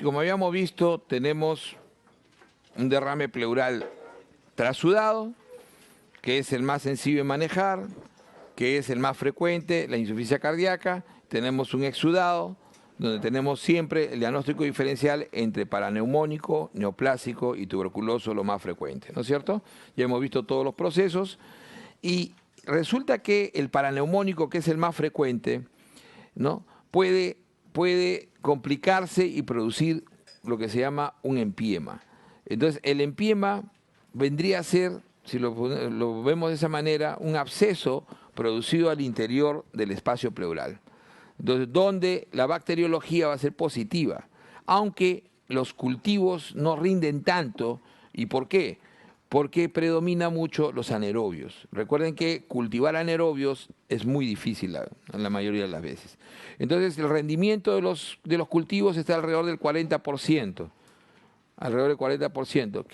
como habíamos visto, tenemos un derrame pleural trasudado, que es el más sencillo de manejar, que es el más frecuente, la insuficiencia cardíaca. Tenemos un exudado, donde tenemos siempre el diagnóstico diferencial entre paraneumónico, neoplásico y tuberculoso, lo más frecuente, ¿no es cierto? Ya hemos visto todos los procesos y resulta que el paraneumónico, que es el más frecuente, ¿no?, puede complicarse y producir lo que se llama un empiema. Entonces, el empiema vendría a ser, si lo vemos de esa manera, un absceso producido al interior del espacio pleural. Entonces, donde la bacteriología va a ser positiva, aunque los cultivos no rinden tanto. ¿Y por qué? Porque predomina mucho los anaerobios. Recuerden que cultivar anaerobios es muy difícil en la mayoría de las veces. Entonces, el rendimiento de los cultivos está alrededor del 40%. Alrededor del 40%.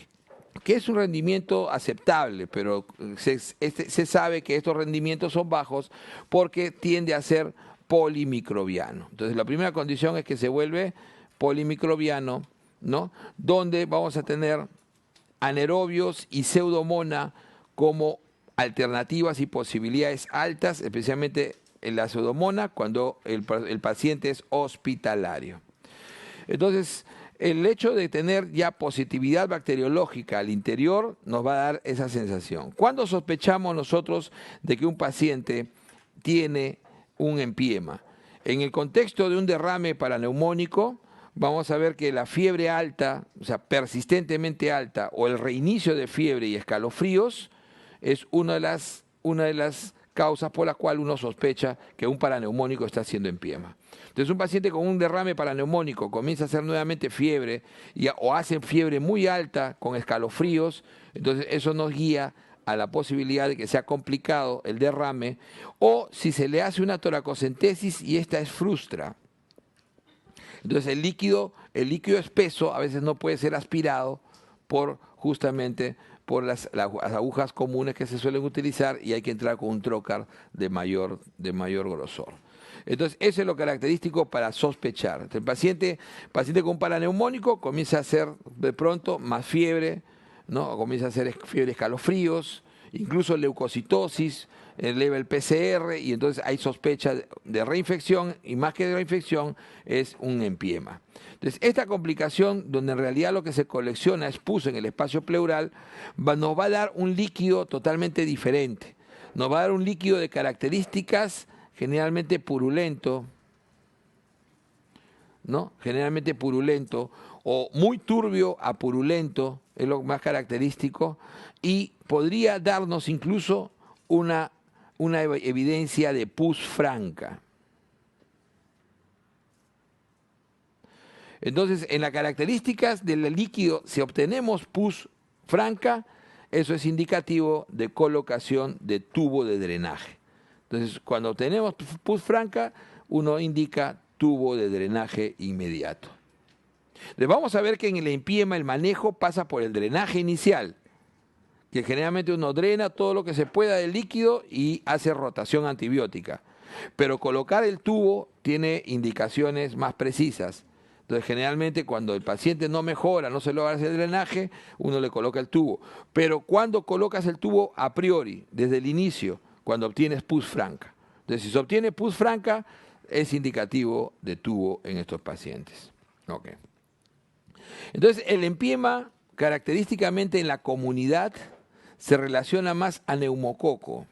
Que es un rendimiento aceptable, pero se sabe que estos rendimientos son bajos porque tiende a ser polimicrobiano. Entonces, la primera condición es que se vuelve polimicrobiano, ¿no?, donde vamos a tener anaerobios y pseudomonas como alternativas y posibilidades altas, especialmente en la pseudomonas cuando el paciente es hospitalario. Entonces, el hecho de tener ya positividad bacteriológica al interior nos va a dar esa sensación. ¿Cuándo sospechamos nosotros de que un paciente tiene un empiema? En el contexto de un derrame paraneumónico, vamos a ver que la fiebre alta, o sea, persistentemente alta, o el reinicio de fiebre y escalofríos, es una de las causas por las cuales uno sospecha que un paraneumónico está haciendo empiema. Entonces, un paciente con un derrame paraneumónico comienza a hacer nuevamente fiebre o hace fiebre muy alta con escalofríos, entonces eso nos guía a la posibilidad de que sea complicado el derrame, o si se le hace una toracocentesis y esta es frustra. Entonces, el líquido espeso a veces no puede ser aspirado justamente por las agujas comunes que se suelen utilizar, y hay que entrar con un trocar de mayor grosor. Entonces, eso es lo característico para sospechar. El paciente con paraneumónico comienza a hacer de pronto más fiebre, ¿no?, comienza a hacer fiebre, escalofríos, incluso leucocitosis, eleva el PCR, y entonces hay sospecha de reinfección, y más que de reinfección es un empiema. Entonces, esta complicación, donde en realidad lo que se colecciona es pus en el espacio pleural, nos va a dar un líquido totalmente diferente. Nos va a dar un líquido de características generalmente purulento, ¿no?, generalmente purulento, o muy turbio a purulento, es lo más característico, y podría darnos incluso una evidencia de pus franca. Entonces, en las características del líquido, si obtenemos pus franca, eso es indicativo de colocación de tubo de drenaje. Entonces, cuando obtenemos pus franca, uno indica tubo de drenaje inmediato. Entonces, vamos a ver que en el empiema el manejo pasa por el drenaje inicial, que generalmente uno drena todo lo que se pueda del líquido y hace rotación antibiótica. Pero colocar el tubo tiene indicaciones más precisas. Entonces, generalmente cuando el paciente no mejora, no se logra hacer el drenaje, uno le coloca el tubo. Pero cuando colocas el tubo a priori, desde el inicio, cuando obtienes pus franca. Entonces, si se obtiene pus franca, es indicativo de tubo en estos pacientes. Okay. Entonces, el empiema, característicamente en la comunidad, se relaciona más a neumococo.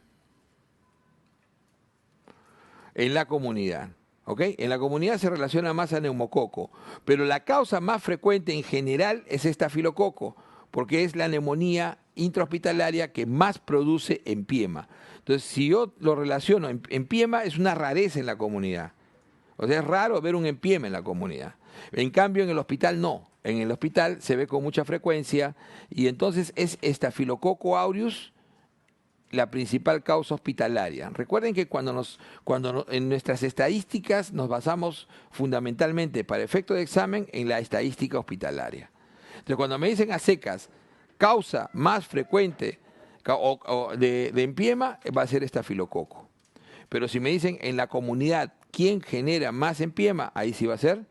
En la comunidad. ¿Okay? En la comunidad se relaciona más a neumococo, pero la causa más frecuente en general es estafilococo, porque es la neumonía intrahospitalaria que más produce empiema. Entonces, si yo lo relaciono, empiema es una rareza en la comunidad. O sea, es raro ver un empiema en la comunidad. En cambio, en el hospital no. En el hospital se ve con mucha frecuencia, y entonces es Staphylococcus aureus la principal causa hospitalaria. Recuerden que cuando en nuestras estadísticas nos basamos fundamentalmente para efecto de examen en la estadística hospitalaria. Entonces, cuando me dicen a secas, causa más frecuente de empiema, va a ser estafilococo. Pero si me dicen en la comunidad quién genera más empiema, ahí sí va a ser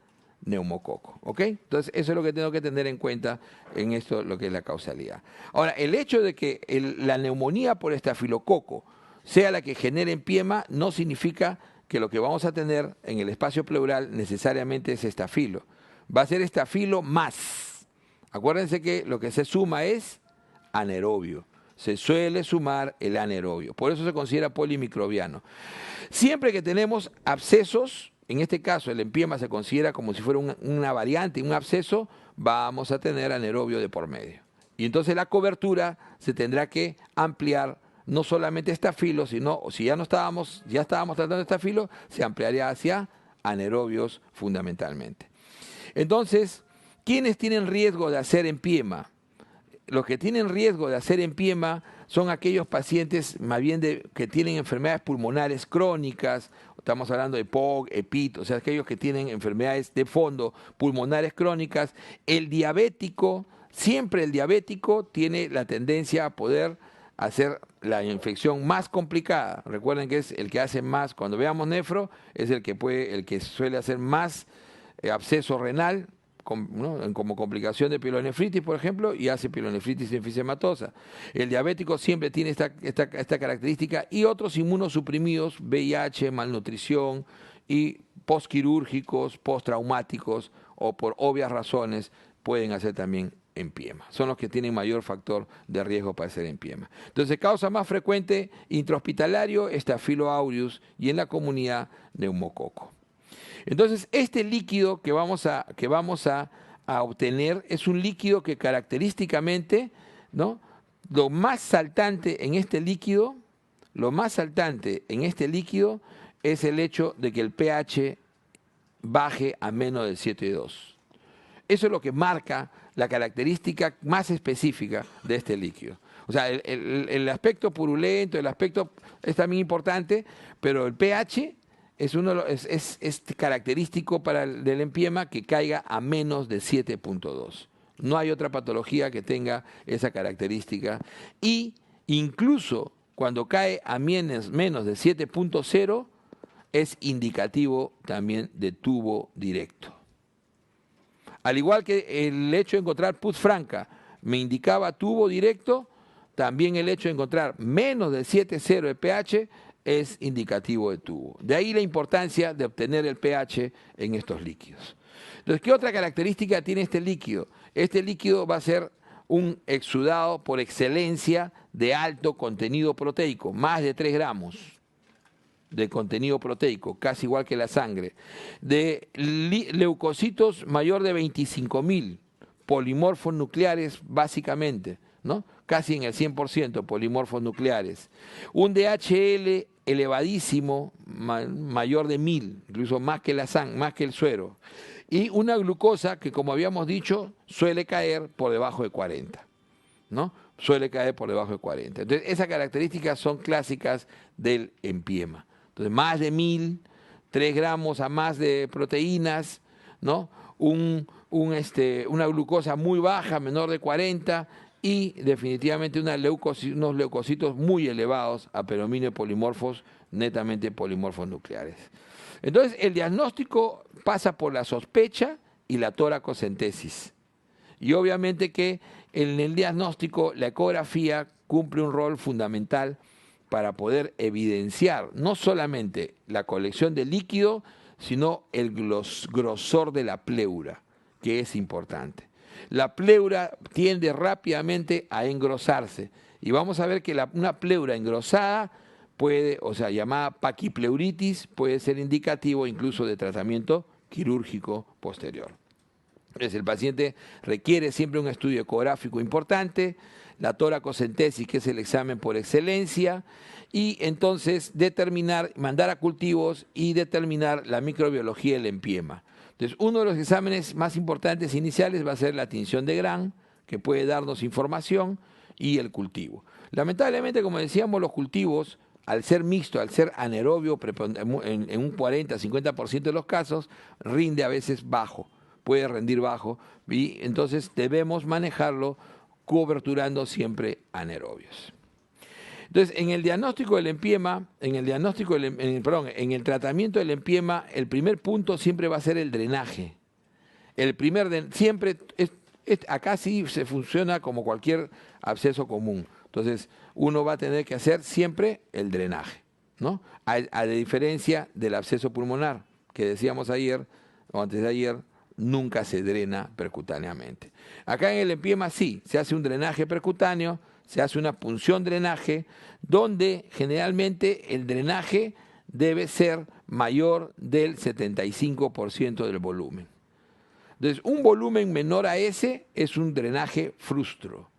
neumococo. ¿Ok? Entonces, eso es lo que tengo que tener en cuenta en esto, lo que es la causalidad. Ahora, el hecho de que la neumonía por estafilococo sea la que genere empiema no significa que lo que vamos a tener en el espacio pleural necesariamente es estafilo. Va a ser estafilo más. Acuérdense que lo que se suma es anaerobio. Se suele sumar el anaerobio. Por eso se considera polimicrobiano. Siempre que tenemos abscesos, en este caso el empiema se considera como si fuera una variante, un absceso, vamos a tener anaerobio de por medio. Y entonces la cobertura se tendrá que ampliar, no solamente estafilo, sino, si ya estábamos tratando estafilo, se ampliaría hacia anaerobios fundamentalmente. Entonces, ¿quiénes tienen riesgo de hacer empiema? Los que tienen riesgo de hacer empiema son aquellos pacientes más bien que tienen enfermedades pulmonares crónicas, estamos hablando de POC, EPIT, o sea, aquellos que tienen enfermedades de fondo pulmonares crónicas. El diabético, siempre el diabético tiene la tendencia a poder hacer la infección más complicada. Recuerden que es el que hace más, cuando veamos nefro, es el que suele hacer más absceso renal, ¿no? Como complicación de pielonefritis, por ejemplo, y hace pielonefritis enfisematosa. El diabético siempre tiene esta característica, y otros inmunosuprimidos, VIH, malnutrición y postquirúrgicos, postraumáticos o por obvias razones pueden hacer también empiema. Son los que tienen mayor factor de riesgo para hacer empiema. Entonces, causa más frecuente intrahospitalario, Staphylo aureus, y en la comunidad neumococo. Entonces, este líquido que vamos a obtener es un líquido que característicamente, ¿no? Lo más saltante en este líquido es el hecho de que el pH baje a menos de 7,2. Eso es lo que marca la característica más específica de este líquido. O sea, el aspecto purulento, el aspecto es también importante, pero el pH es característico del empiema que caiga a menos de 7,2. No hay otra patología que tenga esa característica. Y incluso cuando cae a menos de 7,0, es indicativo también de tubo directo. Al igual que el hecho de encontrar pus franca me indicaba tubo directo, también el hecho de encontrar menos de 7,0 de pH es indicativo de tubo. De ahí la importancia de obtener el pH en estos líquidos. Entonces, ¿qué otra característica tiene este líquido? Este líquido va a ser un exudado por excelencia de alto contenido proteico, más de 3 gramos de contenido proteico, casi igual que la sangre, de leucocitos mayor de 25.000, polimorfos nucleares básicamente, ¿no? Casi en el 100% polimorfos nucleares. Un DHL elevadísimo, mayor de 1.000, incluso más que la sangre, más que el suero. Y una glucosa que, como habíamos dicho, suele caer por debajo de 40, ¿no? Suele caer por debajo de 40. Entonces, esas características son clásicas del empiema. Entonces, más de 1.000, 3 gramos a más de proteínas, ¿no? Una glucosa muy baja, menor de 40, y definitivamente unos leucocitos muy elevados a predominio de polimorfos, netamente polimorfos nucleares. Entonces, el diagnóstico pasa por la sospecha y la toracocentesis. Y obviamente que en el diagnóstico la ecografía cumple un rol fundamental para poder evidenciar no solamente la colección de líquido, sino el grosor de la pleura, que es importante. La pleura tiende rápidamente a engrosarse, y vamos a ver que una pleura engrosada llamada paquipleuritis, puede ser indicativo incluso de tratamiento quirúrgico posterior. Entonces, el paciente requiere siempre un estudio ecográfico importante, la toracocentesis, que es el examen por excelencia, y entonces mandar a cultivos y determinar la microbiología del empiema. Entonces, uno de los exámenes más importantes iniciales va a ser la tinción de Gram, que puede darnos información, y el cultivo. Lamentablemente, como decíamos, los cultivos, al ser mixto, al ser anaerobio, en un 40-50% de los casos, rinde a veces bajo, puede rendir bajo, y entonces debemos manejarlo coberturando siempre anaerobios. Entonces, en el diagnóstico del empiema, en el tratamiento del empiema, el primer punto siempre va a ser el drenaje. siempre, acá sí se funciona como cualquier absceso común. Entonces, uno va a tener que hacer siempre el drenaje, ¿no? A diferencia del absceso pulmonar, que decíamos ayer o antes de ayer, nunca se drena percutáneamente. Acá en el empiema sí, se hace un drenaje percutáneo, se hace una punción drenaje, donde generalmente el drenaje debe ser mayor del 75% del volumen. Entonces, un volumen menor a ese es un drenaje frustro.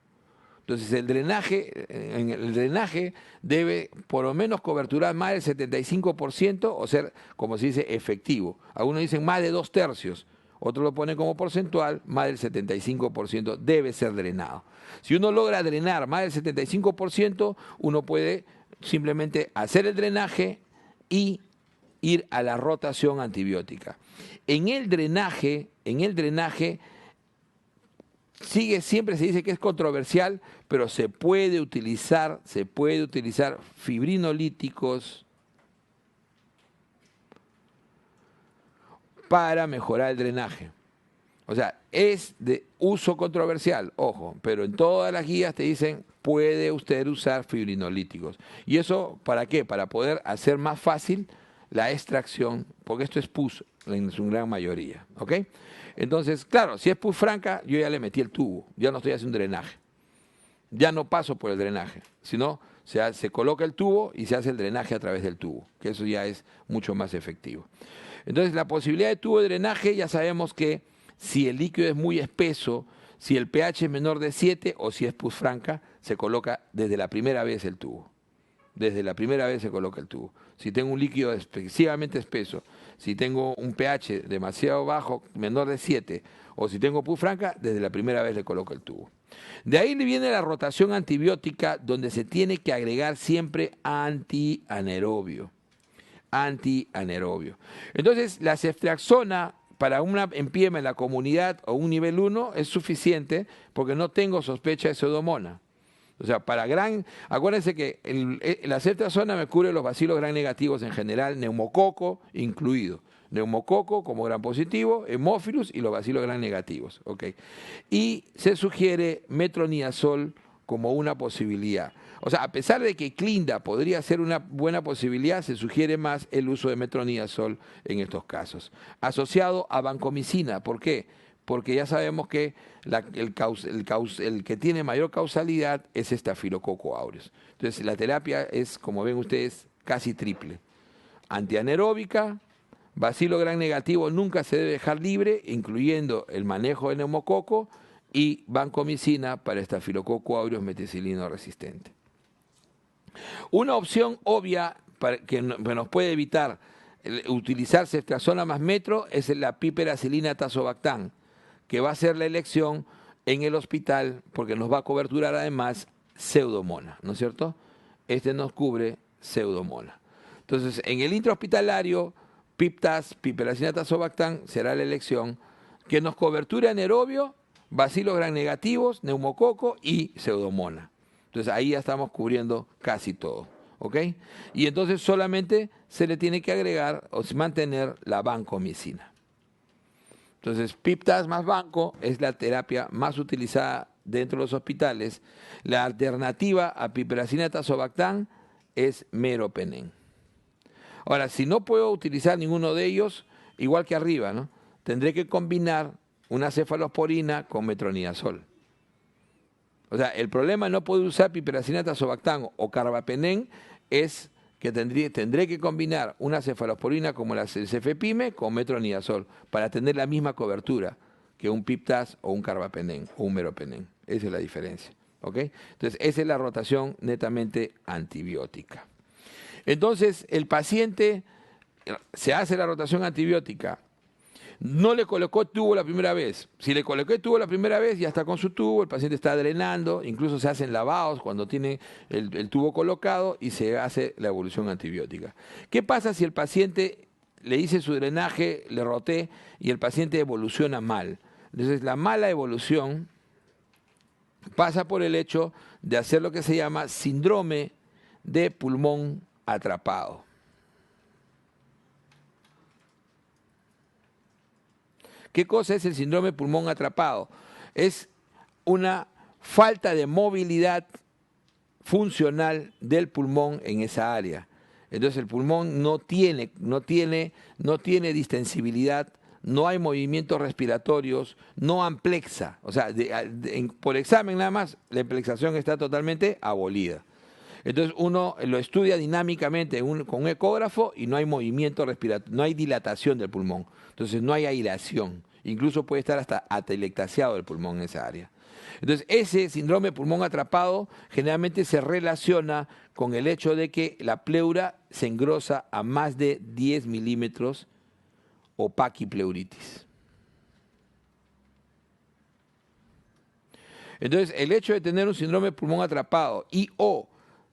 Entonces, el drenaje debe por lo menos coberturar más del 75% o ser, como se dice, efectivo. Algunos dicen más de 2/3. Otros lo ponen como porcentual, más del 75% debe ser drenado. Si uno logra drenar más del 75%, uno puede simplemente hacer el drenaje y ir a la rotación antibiótica. En el drenaje siempre se dice que es controversial, pero se puede utilizar fibrinolíticos para mejorar el drenaje. O sea, es de uso controversial, ojo, pero en todas las guías te dicen, puede usted usar fibrinolíticos. ¿Y eso para qué? Para poder hacer más fácil la extracción, porque esto es pus en su gran mayoría, ¿ok? Entonces, claro, si es pus franca, yo ya le metí el tubo, ya no estoy haciendo un drenaje. Ya no paso por el drenaje, sino se coloca el tubo y se hace el drenaje a través del tubo, que eso ya es mucho más efectivo. Entonces, la posibilidad de tubo de drenaje, ya sabemos que si el líquido es muy espeso, si el pH es menor de 7 o si es pus franca, se coloca desde la primera vez el tubo. Desde la primera vez se coloca el tubo. Si tengo un líquido excesivamente espeso, si tengo un pH demasiado bajo, menor de 7, o si tengo pus franca, desde la primera vez le coloco el tubo. De ahí le viene la rotación antibiótica, donde se tiene que agregar siempre antianaerobio. Entonces, la ceftriaxona para una empiema en la comunidad o un nivel 1 es suficiente porque no tengo sospecha de pseudomonas. O sea, acuérdense que la ceftriaxona me cubre los bacilos gram negativos en general, neumococo incluido. Neumococo como gram positivo, hemófilus y los bacilos gram negativos. ¿Okay? Y se sugiere metronidazol como una posibilidad. O sea, a pesar de que Clinda podría ser una buena posibilidad, se sugiere más el uso de metronidazol en estos casos. Asociado a vancomicina. ¿Por qué? Porque ya sabemos que el que tiene mayor causalidad es Staphylococcus aureus. Entonces, la terapia es, como ven ustedes, casi triple. Antianaeróbica, bacilo gram negativo nunca se debe dejar libre, incluyendo el manejo de neumococo y vancomicina para Staphylococcus aureus meticilino resistente. Una opción obvia que nos puede evitar utilizar ceftriaxona más metro es la piperacilina tazobactam, que va a ser la elección en el hospital porque nos va a coberturar además pseudomonas, ¿no es cierto? Este nos cubre pseudomonas. Entonces, en el intrahospitalario, PIPTAZ, piperacilina tazobactam, será la elección que nos cobertura anaerobio, bacilos gram negativos, neumococo y pseudomonas. Entonces, ahí ya estamos cubriendo casi todo, ¿ok? Y entonces solamente se le tiene que agregar o mantener la vancomicina. Entonces, PIPTAZ más banco es la terapia más utilizada dentro de los hospitales. La alternativa a piperacilina tazobactam es meropenem. Ahora, si no puedo utilizar ninguno de ellos, igual que arriba, ¿no? Tendré que combinar una cefalosporina con metronidazol. O sea, el problema de no poder usar piperacilina tazobactam o carbapenem es que tendré que combinar una cefalosporina como el cefepime con metronidazol para tener la misma cobertura que un PIPTAZ o un carbapenem o un meropenem. Esa es la diferencia. ¿Ok? Entonces, esa es la rotación netamente antibiótica. Entonces, el paciente se hace la rotación antibiótica. No le colocó tubo la primera vez. Si le coloqué tubo la primera vez, ya está con su tubo, el paciente está drenando, incluso se hacen lavados cuando tiene el tubo colocado y se hace la evolución antibiótica. ¿Qué pasa si el paciente le hice su drenaje, le roté y el paciente evoluciona mal? Entonces, la mala evolución pasa por el hecho de hacer lo que se llama síndrome de pulmón atrapado. ¿Qué cosa es el síndrome de pulmón atrapado? Es una falta de movilidad funcional del pulmón en esa área. Entonces el pulmón no tiene distensibilidad, no hay movimientos respiratorios, no amplexa. O sea, por examen nada más, la amplexación está totalmente abolida. Entonces uno lo estudia dinámicamente con un ecógrafo y no hay movimiento respiratorio, no hay dilatación del pulmón. Entonces no hay aireación. Incluso puede estar hasta atelectasiado el pulmón en esa área. Entonces ese síndrome de pulmón atrapado generalmente se relaciona con el hecho de que la pleura se engrosa a más de 10 milímetros o paquipleuritis. Entonces el hecho de tener un síndrome de pulmón atrapado y o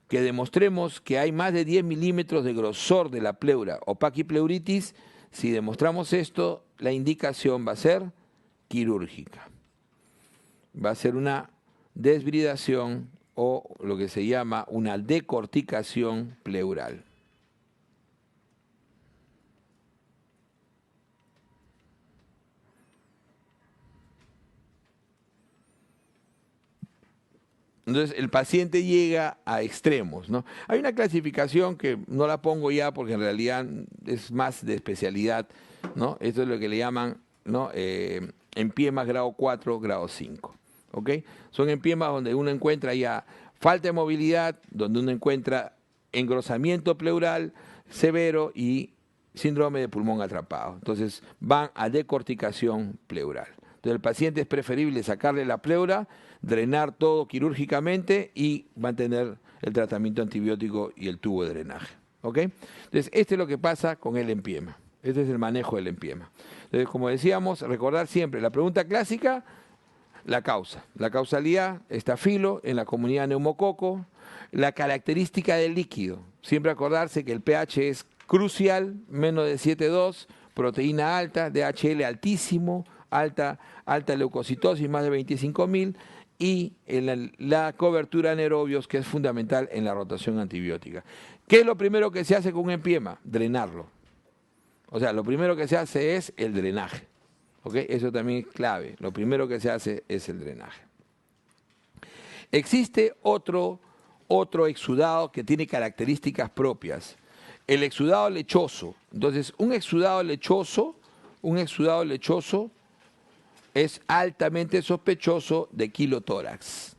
que demostremos que hay más de 10 milímetros de grosor de la pleura o paquipleuritis, si demostramos esto, la indicación va a ser quirúrgica. Va a ser una desbridación o lo que se llama una decorticación pleural. Entonces el paciente llega a extremos, ¿no? Hay una clasificación que no la pongo ya porque en realidad es más de especialidad, ¿no? Esto es lo que le llaman, ¿no? Empiemas grado 4, grado 5, ¿ok? Son empiemas donde uno encuentra ya falta de movilidad, donde uno encuentra engrosamiento pleural severo y síndrome de pulmón atrapado. Entonces van a decorticación pleural. Entonces el paciente es preferible sacarle la pleura, drenar todo quirúrgicamente y mantener el tratamiento antibiótico y el tubo de drenaje. ¿Ok? Entonces, este es lo que pasa con el empiema. Este es el manejo del empiema. Entonces, como decíamos, recordar siempre, la pregunta clásica, la causa. La causalidad, estafilo en la comunidad neumococo, la característica del líquido. Siempre acordarse que el pH es crucial, menos de 7,2, proteína alta, DHL altísimo, alta leucocitosis, más de 25.000, y la cobertura de anaerobios, que es fundamental en la rotación antibiótica. ¿Qué es lo primero que se hace con un empiema? Drenarlo. O sea, lo primero que se hace es el drenaje. ¿Ok? Eso también es clave. Lo primero que se hace es el drenaje. Existe otro exudado que tiene características propias. El exudado lechoso. Entonces, un exudado lechoso es altamente sospechoso de quilotórax.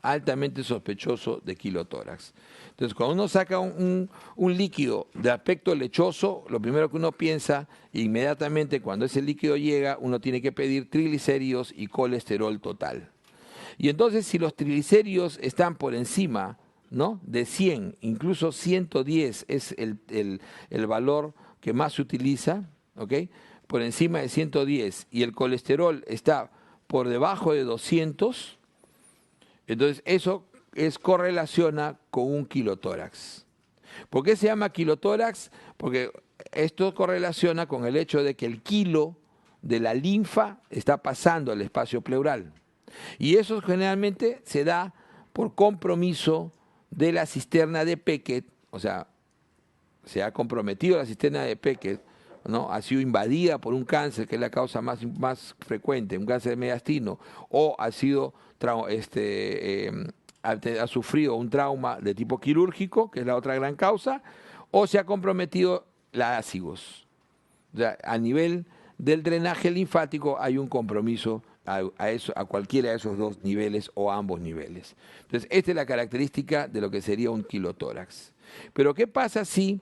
Altamente sospechoso de quilotórax. Entonces, cuando uno saca un líquido de aspecto lechoso, lo primero que uno piensa, inmediatamente cuando ese líquido llega, uno tiene que pedir triglicéridos y colesterol total. Y entonces, si los triglicéridos están por encima, ¿no?, de 100, incluso 110 es el valor que más se utiliza, ¿ok?, por encima de 110 y el colesterol está por debajo de 200, entonces eso correlaciona con un quilotórax. ¿Por qué se llama quilotórax? Porque esto correlaciona con el hecho de que el kilo de la linfa está pasando al espacio pleural. Y eso generalmente se da por compromiso de la cisterna de Beckett, o sea, se ha comprometido la cisterna de Beckett, ¿no? Ha sido invadida por un cáncer, que es la causa más frecuente, un cáncer de mediastino, o ha sido ha sufrido un trauma de tipo quirúrgico, que es la otra gran causa, o se ha comprometido la ácigos. O sea, a nivel del drenaje linfático hay un compromiso a cualquiera de esos dos niveles o a ambos niveles. Entonces, esta es la característica de lo que sería un quilotórax. Pero, ¿qué pasa si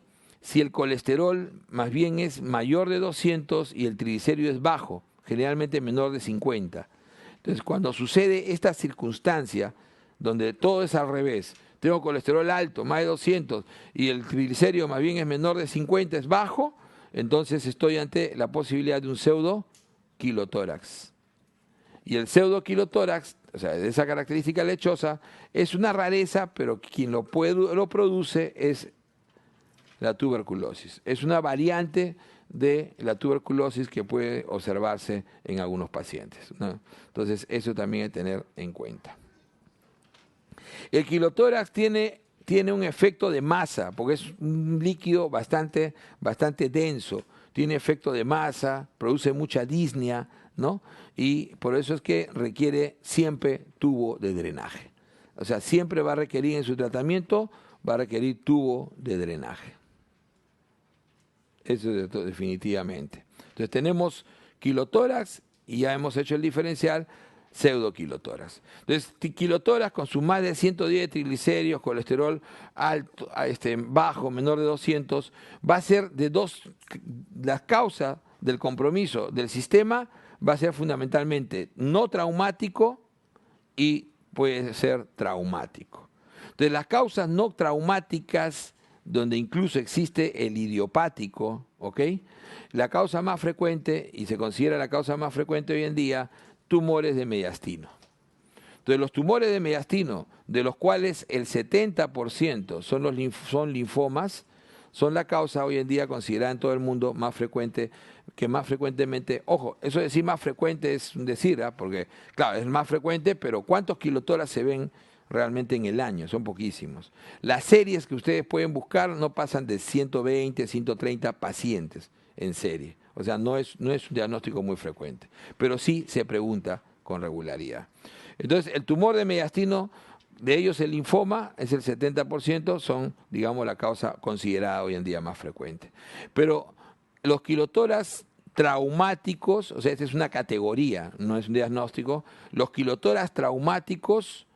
el colesterol más bien es mayor de 200 y el triglicérido es bajo, generalmente menor de 50? Entonces, cuando sucede esta circunstancia, donde todo es al revés, tengo colesterol alto, más de 200, y el triglicérido más bien es menor de 50, es bajo, entonces estoy ante la posibilidad de un pseudoquilotórax. Y el pseudoquilotórax, o sea, de esa característica lechosa, es una rareza, pero quien lo produce es la tuberculosis. Es una variante de la tuberculosis que puede observarse en algunos pacientes, ¿no? Entonces, eso también hay que tener en cuenta. El quilotórax tiene un efecto de masa, porque es un líquido bastante denso. tiene efecto de masa, produce mucha disnea, ¿no? Y por eso es que requiere siempre tubo de drenaje. O sea, siempre va a requerir en su tratamiento, va a requerir tubo de drenaje. Eso es definitivamente. Entonces tenemos kilotórax y ya hemos hecho el diferencial pseudoquilotórax. Entonces, kilotórax con sus más de 110 triglicéridos, colesterol alto, bajo, menor de 200, va a ser de las causas del compromiso del sistema, va a ser fundamentalmente no traumático y puede ser traumático. Entonces, las causas no traumáticas, donde incluso existe el idiopático, ¿ok? La causa más frecuente, y se considera la causa más frecuente hoy en día, tumores de mediastino. Entonces, los tumores de mediastino, de los cuales el 70% son linfomas, son la causa hoy en día considerada en todo el mundo más frecuente, que más frecuentemente, ojo, eso de decir más frecuente es un decir, porque claro, es más frecuente, pero ¿cuántos kilotórax se ven realmente en el año? Son poquísimos. Las series que ustedes pueden buscar no pasan de 120, 130 pacientes en serie. O sea, no es un diagnóstico muy frecuente, pero sí se pregunta con regularidad. Entonces, el tumor de mediastino, de ellos el linfoma es el 70%, son, digamos, la causa considerada hoy en día más frecuente. Pero los kilotórax traumáticos, o sea, esta es una categoría, no es un diagnóstico, los kilotórax traumáticos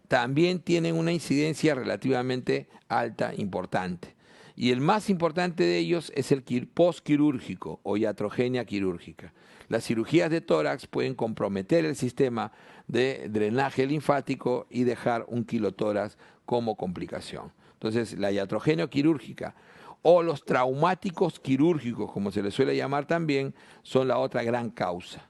también tienen una incidencia relativamente alta, importante. Y el más importante de ellos es el postquirúrgico o iatrogenia quirúrgica. Las cirugías de tórax pueden comprometer el sistema de drenaje linfático y dejar un kilotórax como complicación. Entonces, la iatrogenia quirúrgica o los traumáticos quirúrgicos, como se les suele llamar también, son la otra gran causa.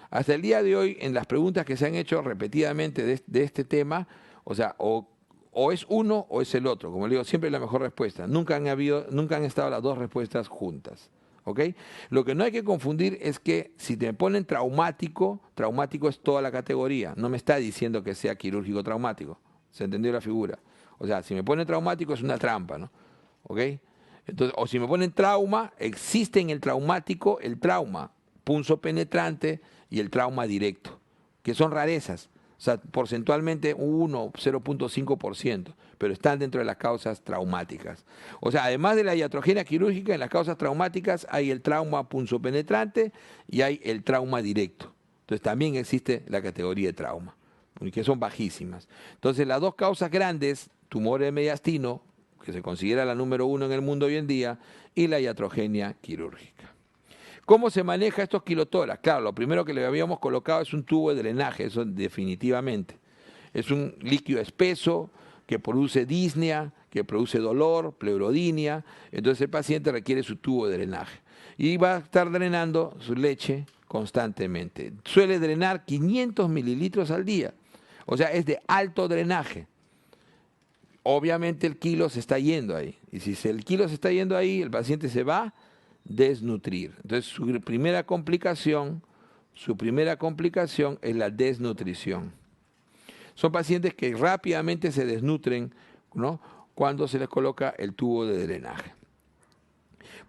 Hasta el día de hoy, en las preguntas que se han hecho repetidamente de este tema, o sea, o es uno o es el otro. Como le digo, siempre es la mejor respuesta. Nunca han estado las dos respuestas juntas. ¿Ok? Lo que no hay que confundir es que si te ponen traumático, traumático es toda la categoría. No me está diciendo que sea quirúrgico traumático. ¿Se entendió la figura? O sea, si me ponen traumático es una trampa, ¿no? ¿Ok? Entonces, o si me ponen trauma, existe en el traumático el trauma punzo penetrante y el trauma directo, que son rarezas. O sea, porcentualmente 1, 0.5%, pero están dentro de las causas traumáticas. O sea, además de la iatrogenia quirúrgica, en las causas traumáticas hay el trauma punzopenetrante y hay el trauma directo. Entonces también existe la categoría de trauma, que son bajísimas. Entonces las dos causas grandes, tumores de mediastino, que se considera la número 1 en el mundo hoy en día, y la iatrogenia quirúrgica. ¿Cómo se maneja estos kilotórax? Claro, lo primero que le habíamos colocado es un tubo de drenaje, eso definitivamente. Es un líquido espeso que produce disnea, que produce dolor, pleurodinia. Entonces el paciente requiere su tubo de drenaje. Y va a estar drenando su leche constantemente. Suele drenar 500 mililitros al día. O sea, es de alto drenaje. Obviamente el kilo se está yendo ahí. Y si el kilo se está yendo ahí, el paciente se va desnutrir. Entonces su primera complicación es la desnutrición. Son pacientes que rápidamente se desnutren, ¿no?, cuando se les coloca el tubo de drenaje.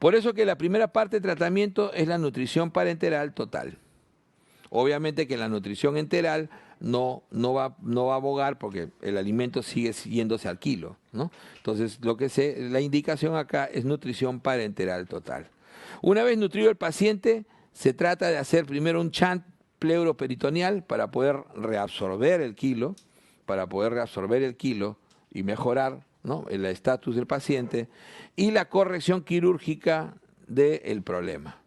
Por eso que la primera parte de tratamiento es la nutrición parenteral total. Obviamente que la nutrición enteral no va a abogar porque el alimento sigue yéndose al kilo, ¿no? Entonces la indicación acá es nutrición parenteral total. Una vez nutrido el paciente, se trata de hacer primero un shunt pleuroperitoneal para poder reabsorber el kilo, y mejorar, ¿no?, el estatus del paciente, y la corrección quirúrgica del problema.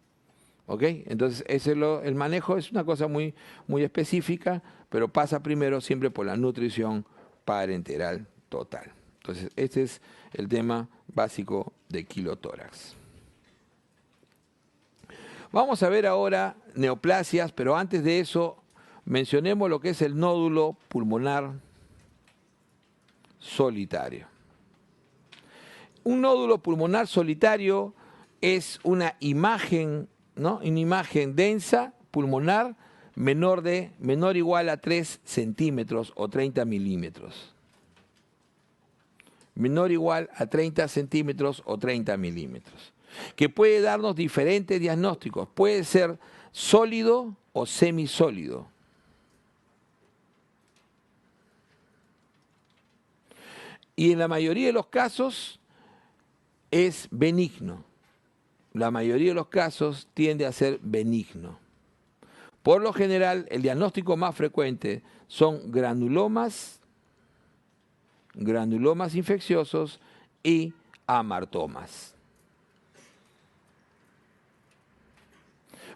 ¿Ok? Entonces, el manejo es una cosa muy, muy específica, pero pasa primero siempre por la nutrición parenteral total. Entonces, este es el tema básico de kilotórax. Vamos a ver ahora neoplasias, pero antes de eso mencionemos lo que es el nódulo pulmonar solitario. Un nódulo pulmonar solitario es una imagen, ¿no?, una imagen densa, pulmonar, menor o igual a 3 centímetros o 30 milímetros. Menor o igual a 30 centímetros o 30 milímetros. que puede darnos diferentes diagnósticos. Puede ser sólido o semisólido. Y en la mayoría de los casos es benigno. La mayoría de los casos tiende a ser benigno. Por lo general, el diagnóstico más frecuente son granulomas infecciosos y amartomas.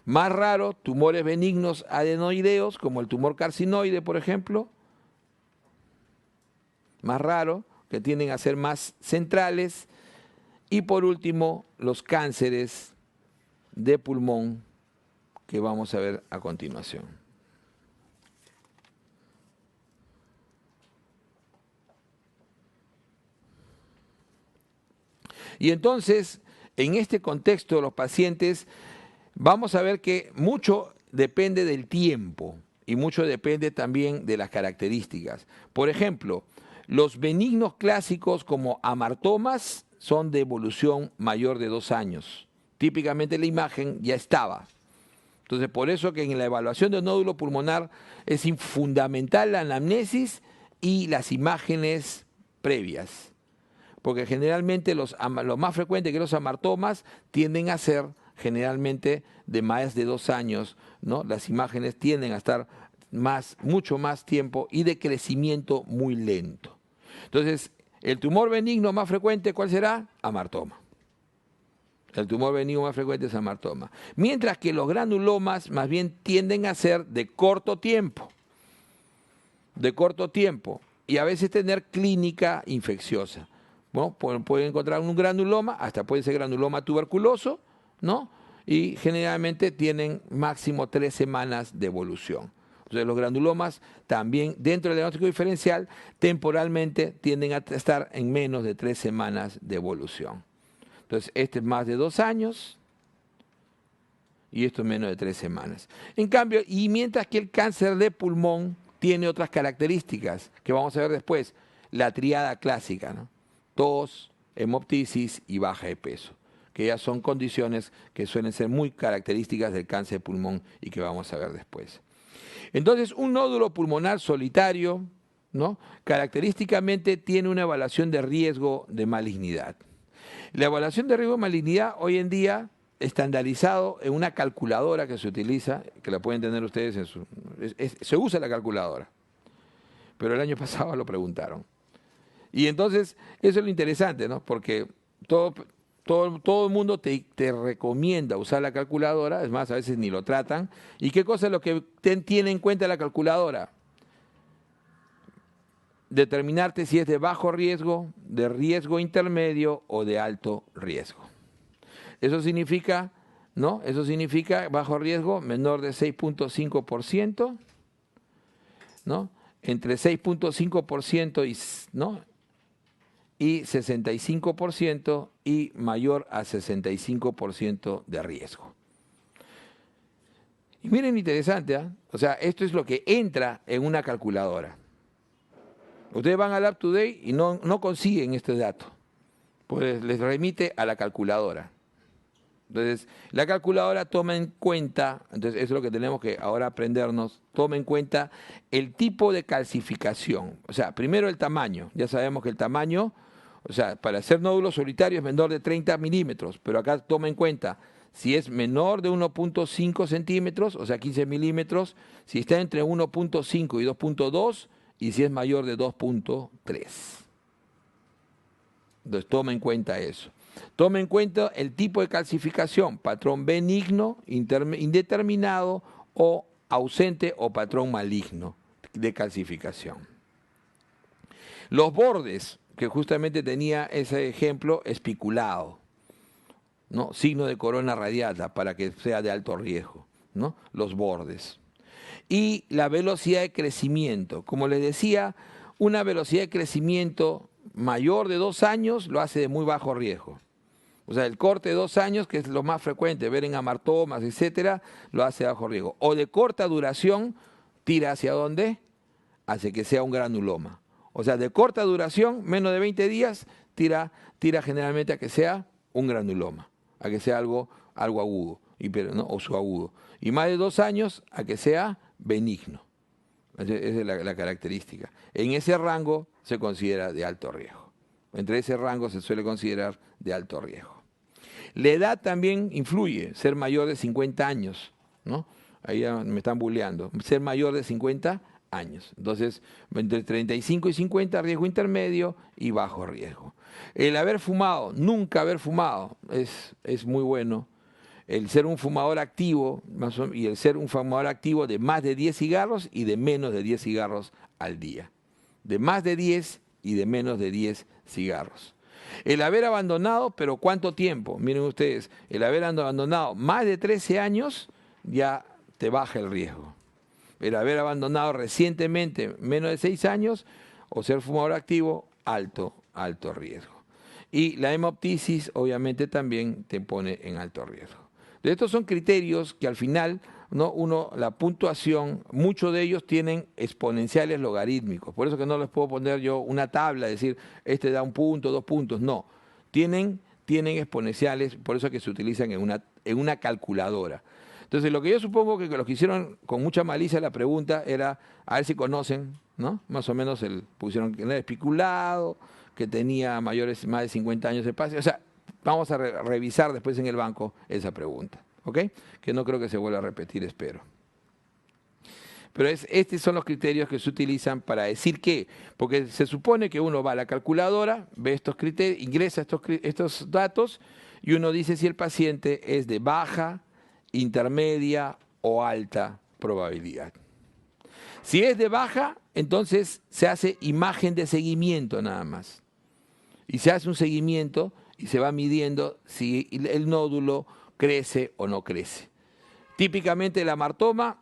Más raro, tumores benignos adenoideos, como el tumor carcinoide, por ejemplo. Más raro, que tienden a ser más centrales. Y por último, los cánceres de pulmón, que vamos a ver a continuación. Y entonces, en este contexto, los pacientes, vamos a ver que mucho depende del tiempo y mucho depende también de las características. Por ejemplo, los benignos clásicos como amartomas son de evolución mayor de 2 años. Típicamente la imagen ya estaba. Entonces, por eso que en la evaluación de nódulo pulmonar es fundamental la anamnesis y las imágenes previas. Porque generalmente lo más frecuente que los amartomas tienden a ser generalmente de más de 2 años, ¿no? Las imágenes tienden a estar mucho más tiempo y de crecimiento muy lento. Entonces, el tumor benigno más frecuente, ¿cuál será? Amartoma. El tumor benigno más frecuente es amartoma. Mientras que los granulomas más bien tienden a ser de corto tiempo. De corto tiempo. Y a veces tener clínica infecciosa. Bueno, pueden encontrar un granuloma, hasta puede ser granuloma tuberculoso, ¿no? Y generalmente tienen máximo 3 semanas de evolución. Entonces los granulomas también dentro del diagnóstico diferencial temporalmente tienden a estar en menos de 3 semanas de evolución. Entonces este es más de 2 años y esto es menos de 3 semanas. En cambio, y mientras que el cáncer de pulmón tiene otras características que vamos a ver después, la tríada clásica, ¿no? Tos, hemoptisis y baja de peso, que ya son condiciones que suelen ser muy características del cáncer de pulmón y que vamos a ver después. Entonces, un nódulo pulmonar solitario, ¿no? Característicamente tiene una evaluación de riesgo de malignidad. La evaluación de riesgo de malignidad hoy en día estandarizado en una calculadora que se utiliza, que la pueden tener ustedes se usa la calculadora, pero el año pasado lo preguntaron. Y entonces, eso es lo interesante, ¿no? Porque todo el mundo te recomienda usar la calculadora, es más, a veces ni lo tratan. ¿Y qué cosa es lo que tiene en cuenta la calculadora? Determinarte si es de bajo riesgo, de riesgo intermedio o de alto riesgo. Eso significa, ¿no? Eso significa bajo riesgo menor de 6.5%, ¿no? Entre 6.5% y 65% y mayor a 65% de riesgo. Y miren, interesante, ¿eh? O sea, esto es lo que entra en una calculadora. Ustedes van al UpToDate y no consiguen este dato, pues les remite a la calculadora. Entonces, la calculadora toma en cuenta, entonces eso es lo que tenemos que ahora aprendernos, toma en cuenta el tipo de calcificación. O sea, primero el tamaño. Ya sabemos que el tamaño, o sea, para hacer nódulos solitarios es menor de 30 milímetros, pero acá toma en cuenta si es menor de 1.5 centímetros, o sea, 15 milímetros, si está entre 1.5 y 2.2, y si es mayor de 2.3. Entonces, toma en cuenta eso. Toma en cuenta el tipo de calcificación, patrón benigno, indeterminado o ausente o patrón maligno de calcificación. Los bordes, que justamente tenía ese ejemplo espiculado, ¿no? Signo de corona radiata para que sea de alto riesgo, ¿no? Los bordes. Y la velocidad de crecimiento. Como les decía, una velocidad de crecimiento mayor de 2 años lo hace de muy bajo riesgo. O sea, el corte de 2 años, que es lo más frecuente, ver en amartomas, etcétera, lo hace de bajo riesgo. O de corta duración, tira hacia dónde? Hacia que sea un granuloma. O sea, de corta duración, menos de 20 días, tira generalmente a que sea un granuloma. a que sea algo agudo, ¿no? O subagudo. Y más de 2 años a que sea benigno. Esa es la característica. En ese rango se considera de alto riesgo. Entre ese rango se suele considerar de alto riesgo. La edad también influye, ser mayor de 50 años, ¿no? Ahí ya me están bulleando. Ser mayor de 50 años. Entonces, entre 35 y 50, riesgo intermedio y bajo riesgo. El haber fumado, nunca haber fumado, es muy bueno. El ser un fumador activo y el ser un fumador activo de más de 10 cigarros y de menos de 10 cigarros al día. De más de 10 y de menos de 10 cigarros. El haber abandonado, pero ¿cuánto tiempo? Miren ustedes, el haber abandonado más de 13 años ya te baja el riesgo. El haber abandonado recientemente menos de 6 años o ser fumador activo, alto riesgo. Y la hemoptisis obviamente también te pone en alto riesgo. Estos son criterios que al final, ¿no? La puntuación, muchos de ellos tienen exponenciales logarítmicos. Por eso que no les puedo poner yo una tabla, decir, este da 1 punto, 2 puntos. No, tienen exponenciales, por eso que se utilizan en una calculadora. Entonces, lo que yo supongo que los que hicieron con mucha malicia la pregunta era, a ver si conocen, ¿no? Más o menos pusieron que era especulado, que tenía más de 50 años de pase. O sea, vamos a revisar después en el banco esa pregunta, ¿ok? Que no creo que se vuelva a repetir, espero. Pero estos son los criterios que se utilizan para decir qué, porque se supone que uno va a la calculadora, ve estos criterios, ingresa estos datos y uno dice si el paciente es de baja, intermedia o alta probabilidad. Si es de baja, entonces se hace imagen de seguimiento nada más. Y se hace un seguimiento y se va midiendo si el nódulo crece o no crece. Típicamente el amartoma,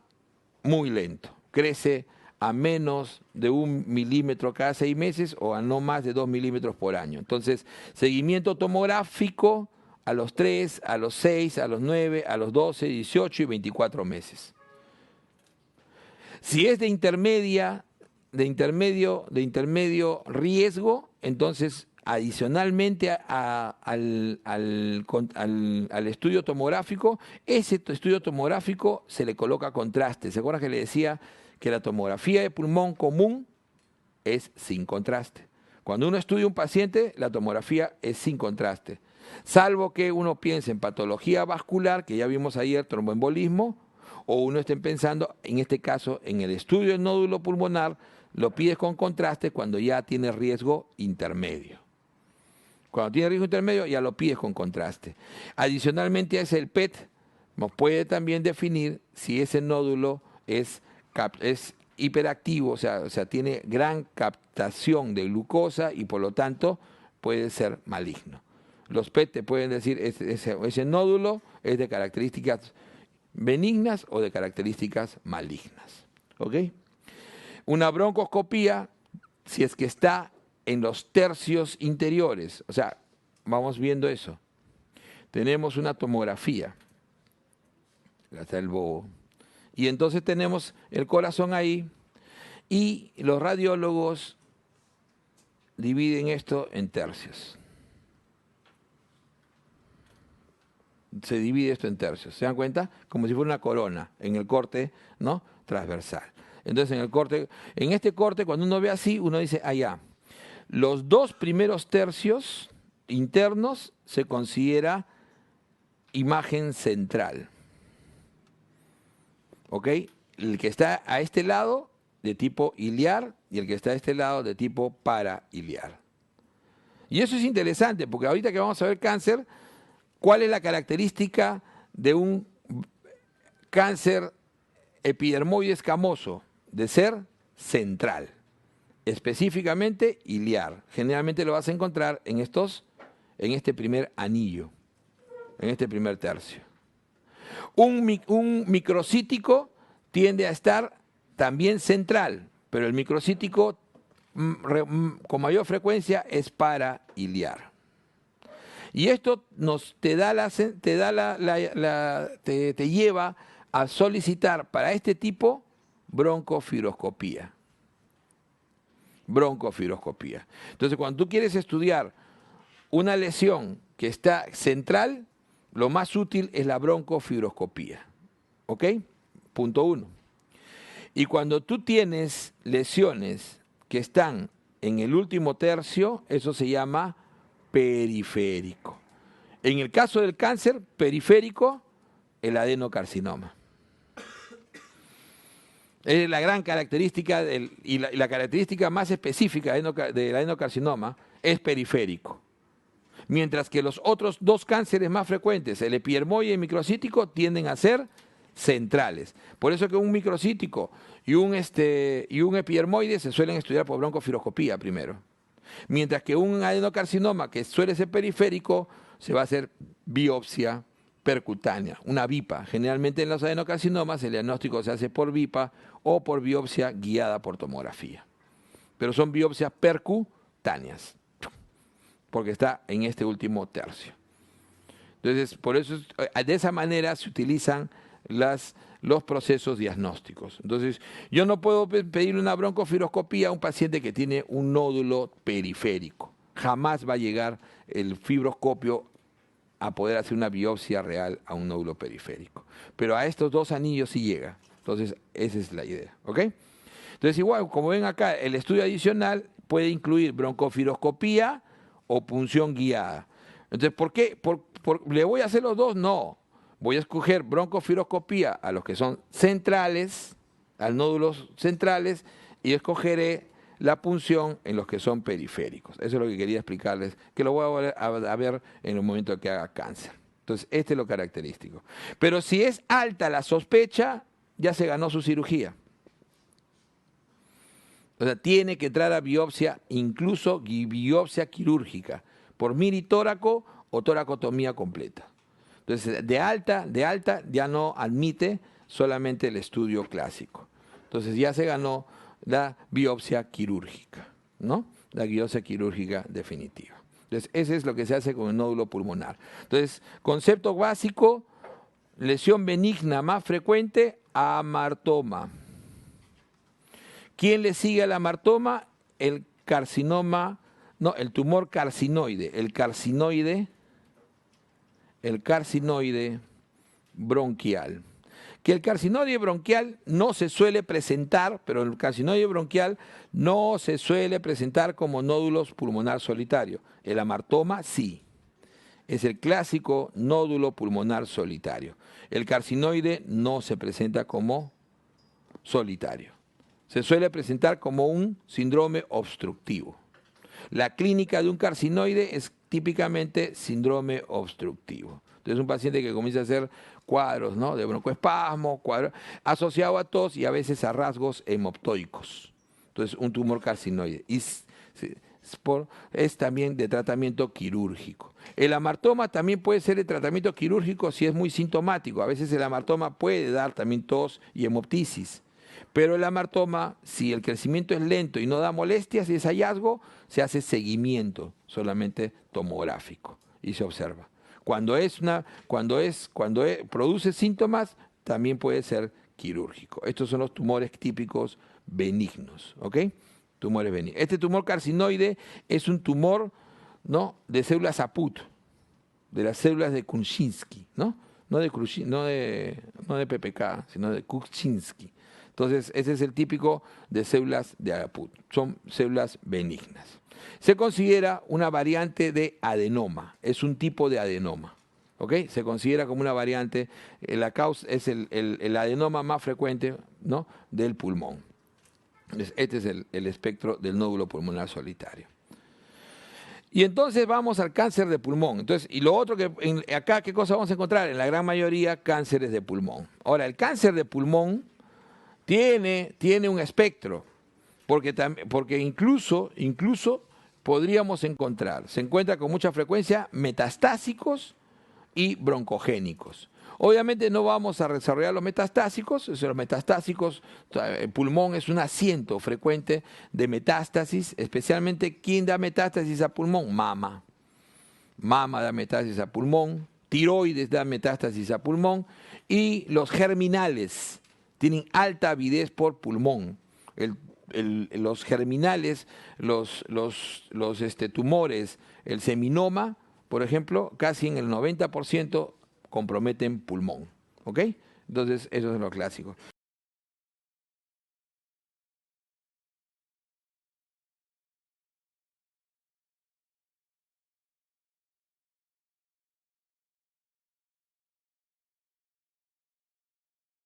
muy lento. Crece a menos de 1 milímetro cada 6 meses o a no más de 2 milímetros por año. Entonces, seguimiento tomográfico a los 3, a los 6, a los 9, a los 12, 18 y 24 meses. Si es de intermedio riesgo, entonces adicionalmente al estudio tomográfico, ese estudio tomográfico se le coloca contraste. ¿Se acuerdan que le decía que la tomografía de pulmón común es sin contraste? Cuando uno estudia un paciente, la tomografía es sin contraste. Salvo que uno piense en patología vascular, que ya vimos ayer, tromboembolismo, o uno esté pensando, en este caso, en el estudio del nódulo pulmonar, lo pides con contraste cuando ya tiene riesgo intermedio. Cuando tiene riesgo intermedio ya lo pides con contraste. Adicionalmente a ese, el PET nos puede también definir si ese nódulo es hiperactivo, o sea, tiene gran captación de glucosa y por lo tanto puede ser maligno. Los PET te pueden decir ese nódulo es de características benignas o de características malignas. ¿Ok? Una broncoscopía, si es que está en los tercios interiores, o sea, vamos viendo eso. Tenemos una tomografía, está el bobo, y entonces tenemos el corazón ahí, y los radiólogos dividen esto en tercios. Se divide esto en tercios, ¿se dan cuenta? Como si fuera una corona en el corte, ¿no? Transversal. Entonces en este corte, cuando uno ve así, uno dice, ya. Los 2 primeros tercios internos se considera imagen central. ¿Ok? El que está a este lado de tipo iliar y el que está a este lado de tipo parailiar. Y eso es interesante porque ahorita que vamos a ver cáncer, ¿cuál es la característica de un cáncer epidermoide escamoso? De ser central. Específicamente iliar. Generalmente lo vas a encontrar en este primer anillo, en este primer tercio. Un microcítico tiende a estar también central, pero el microcítico con mayor frecuencia es parailiar. Y esto te lleva a solicitar para este tipo broncofiroscopía. Entonces, cuando tú quieres estudiar una lesión que está central, lo más útil es la broncofibroscopía. ¿Ok? Punto 1. Y cuando tú tienes lesiones que están en el último tercio, eso se llama periférico. En el caso del cáncer periférico, el adenocarcinoma. Es la gran característica y la característica más específica del adenocarcinoma es periférico. Mientras que los otros dos cánceres más frecuentes, el epidermoide y el microcítico, tienden a ser centrales. Por eso que un microcítico y un epidermoide se suelen estudiar por broncofibroscopía primero. Mientras que un adenocarcinoma, que suele ser periférico, se va a hacer biopsia percutánea, una BIPA. Generalmente en los adenocarcinomas el diagnóstico se hace por BIPA o por biopsia guiada por tomografía. Pero son biopsias percutáneas, porque está en este último tercio. Entonces, por eso, de esa manera se utilizan los procesos diagnósticos. Entonces, yo no puedo pedir una broncofibroscopía a un paciente que tiene un nódulo periférico. Jamás va a llegar el fibroscopio a poder hacer una biopsia real a un nódulo periférico. Pero a estos dos anillos sí llega. Entonces, esa es la idea. ¿Ok? Entonces, igual, como ven acá, el estudio adicional puede incluir broncofibroscopía o punción guiada. Entonces, ¿por qué? ¿Le voy a hacer los dos? No. Voy a escoger broncofibroscopía a los que son centrales, a nódulos centrales, y escogeré la punción en los que son periféricos. Eso es lo que quería explicarles, que lo voy a ver en el momento que haga cáncer. Entonces, este es lo característico. Pero si es alta la sospecha, ya se ganó su cirugía. O sea, tiene que entrar a biopsia, incluso biopsia quirúrgica, por miritóraco o toracotomía completa. Entonces, de alta ya no admite solamente el estudio clásico. Entonces, ya se ganó la biopsia quirúrgica, ¿no? La biopsia quirúrgica definitiva. Entonces, ese es lo que se hace con el nódulo pulmonar. Entonces, concepto básico, lesión benigna más frecuente, amartoma. ¿Quién le sigue al amartoma? El carcinoma, no, el tumor carcinoide, el carcinoide bronquial. Que el carcinoide bronquial no se suele presentar, pero el carcinoide bronquial no se suele presentar como nódulos pulmonar solitario. El amartoma sí. Es el clásico nódulo pulmonar solitario. El carcinoide no se presenta como solitario. Se suele presentar como un síndrome obstructivo. La clínica de un carcinoide es típicamente síndrome obstructivo. Entonces, un paciente que comienza a hacer cuadros, ¿no?, de broncoespasmo, asociado a tos y a veces a rasgos hemoptoicos. Entonces, un tumor carcinoide. Y es también de tratamiento quirúrgico. El amartoma también puede ser de tratamiento quirúrgico si es muy sintomático. A veces el amartoma puede dar también tos y hemoptisis. Pero el amartoma, si el crecimiento es lento y no da molestias y es hallazgo, se hace seguimiento solamente tomográfico y se observa. Cuando produce síntomas, también puede ser quirúrgico. Estos son los tumores típicos benignos, ¿ok? Tumores benignos. Este tumor carcinoide es un tumor, ¿no?, de células APUT, de las células de Kuczynski, ¿no? No de PPK, sino de Kuczynski. Entonces, ese es el típico de células de APUT. Son células benignas. Se considera una variante de adenoma. Es un tipo de adenoma. ¿Ok? Se considera como una variante. La causa es el adenoma más frecuente, ¿no?, del pulmón. Este es el espectro del nódulo pulmonar solitario. Y entonces vamos al cáncer de pulmón. Entonces, y lo otro acá, ¿qué cosa vamos a encontrar? En la gran mayoría, cánceres de pulmón. Ahora, el cáncer de pulmón tiene un espectro, porque incluso podríamos se encuentra con mucha frecuencia metastásicos y broncogénicos. Obviamente no vamos a desarrollar los metastásicos. El pulmón es un asiento frecuente de metástasis, especialmente ¿quién da metástasis a pulmón? Mama. Mama da metástasis a pulmón, tiroides da metástasis a pulmón y los germinales tienen alta avidez por pulmón. Los germinales, los tumores, el seminoma, por ejemplo, casi en el 90% comprometen pulmón. ¿Ok? Entonces, eso es lo clásico.